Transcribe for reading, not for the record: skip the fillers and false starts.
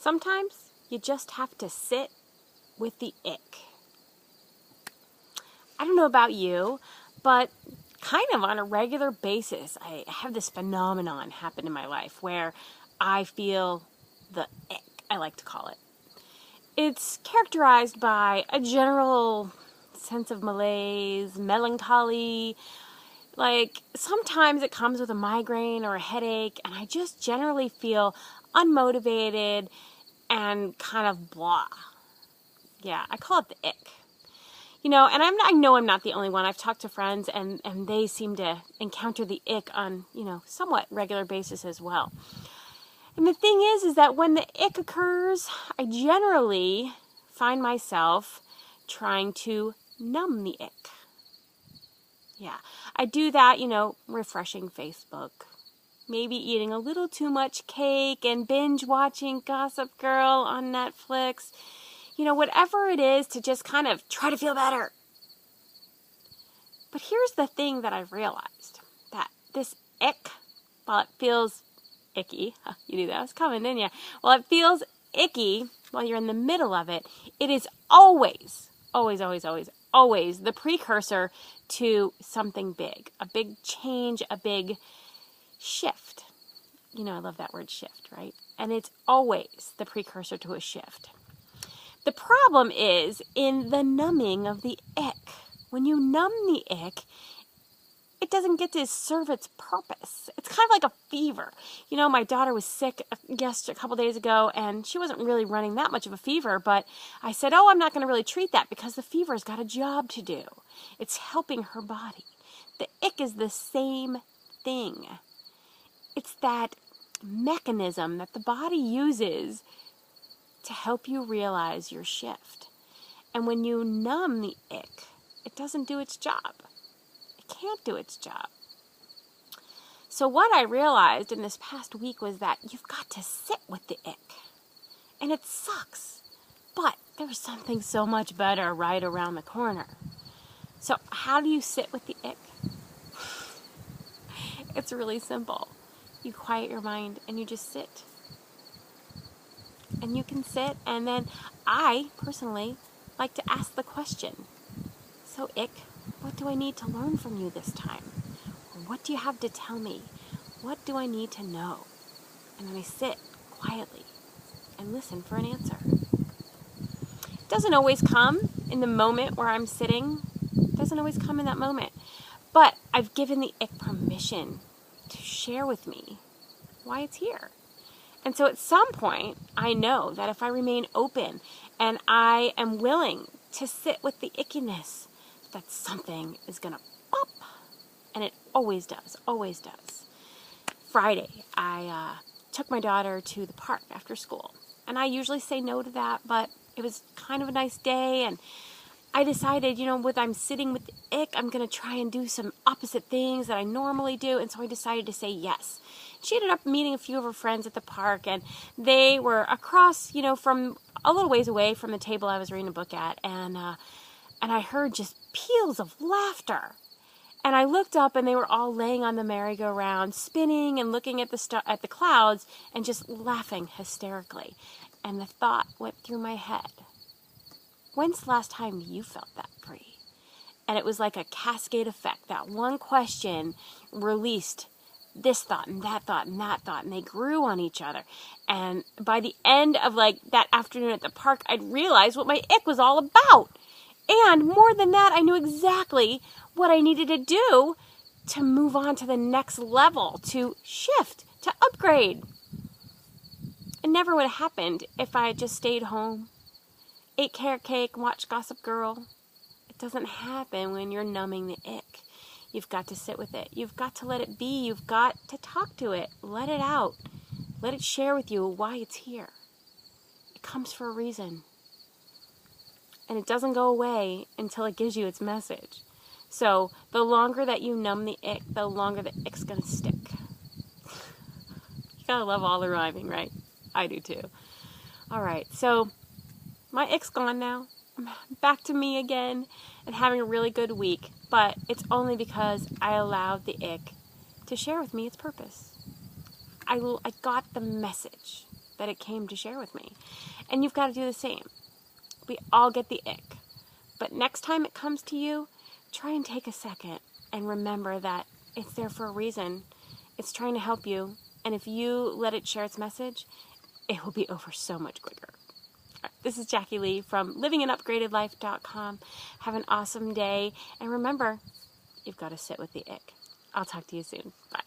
Sometimes you just have to sit with the ick. I don't know about you, but kind of on a regular basis, I have this phenomenon happen in my life where I feel the ick, I like to call it. It's characterized by a general sense of malaise, melancholy. Like, sometimes it comes with a migraine or a headache, and I just generally feel unmotivated and kind of blah. Yeah, I call it the ick. You know, and I know I'm not the only one. I've talked to friends, and they seem to encounter the ick on, somewhat regular basis as well. And the thing is that when the ick occurs, I generally find myself trying to numb the ick. Yeah, I do that, refreshing Facebook. Maybe eating a little too much cake and binge watching Gossip Girl on Netflix. Whatever it is to just kind of try to feel better. But here's the thing that I've realized. That this ick, while it feels icky, you knew that was coming, didn't you? While it feels icky while you're in the middle of it, it is always the precursor to something big. A big change, a big shift. I love that word shift, right? And it's always the precursor to a shift. The problem is in the numbing of the ick. When you numb the ick, it doesn't get to serve its purpose. It's kind of like a fever. My daughter was sick a couple days ago, and she wasn't really running that much of a fever, but I said, I'm not going to really treat that because the fever's got a job to do. It's helping her body. The ick is the same thing. It's that mechanism that the body uses to help you realize your shift. And when you numb the ick, it doesn't do its job. It can't do its job. So what I realized in this past week was that you've got to sit with the ick. And it sucks. But there's something so much better right around the corner. So how do you sit with the ick? It's really simple. You quiet your mind and you just sit. And you can sit, and then I, personally, like to ask the question, so ick, what do I need to learn from you this time? Or what do you have to tell me? What do I need to know? And then I sit quietly and listen for an answer. It doesn't always come in the moment where I'm sitting. It doesn't always come in that moment. But I've given the ick permission to share with me why it's here. And so at some point, I know that if I remain open and I am willing to sit with the ickiness, that something is going to pop. And it always does, always does. Friday, I took my daughter to the park after school. And I usually say no to that, but it was kind of a nice day. And I decided, with I'm sitting with the ick, I'm going to try and do some opposite things that I normally do. And so I decided to say yes. She ended up meeting a few of her friends at the park, and they were across, from a little ways away from the table I was reading a book at, and I heard just peals of laughter. And I looked up, and they were all laying on the merry-go-round, spinning and looking at the clouds, and just laughing hysterically. And the thought went through my head, when's the last time you felt that free? And it was like a cascade effect. That one question released this thought and that thought and that thought, and they grew on each other. And by the end of that afternoon at the park, I'd realized what my ick was all about. And more than that, I knew exactly what I needed to do to move on to the next level, to shift, to upgrade. It never would have happened if I had just stayed home, ate carrot cake, and watched Gossip Girl. It doesn't happen when you're numbing the ick. You've got to sit with it. You've got to let it be. You've got to talk to it. Let it out. Let it share with you why it's here. It comes for a reason. And it doesn't go away until it gives you its message. So the longer that you numb the ick, the longer the ick's going to stick. You gotta love all the rhyming, right? I do too. All right, so my ick's gone now. I'm back to me again and having a really good week, but it's only because I allowed the ick to share with me its purpose. I got the message. that it came to share with me. And you've got to do the same. We all get the ick. But next time it comes to you, try and take a second and remember that it's there for a reason. It's trying to help you. And if you let it share its message, it will be over so much quicker. All right, this is Jackie Lee from livinganupgradedlife.com. Have an awesome day. And remember, you've got to sit with the ick. I'll talk to you soon. Bye.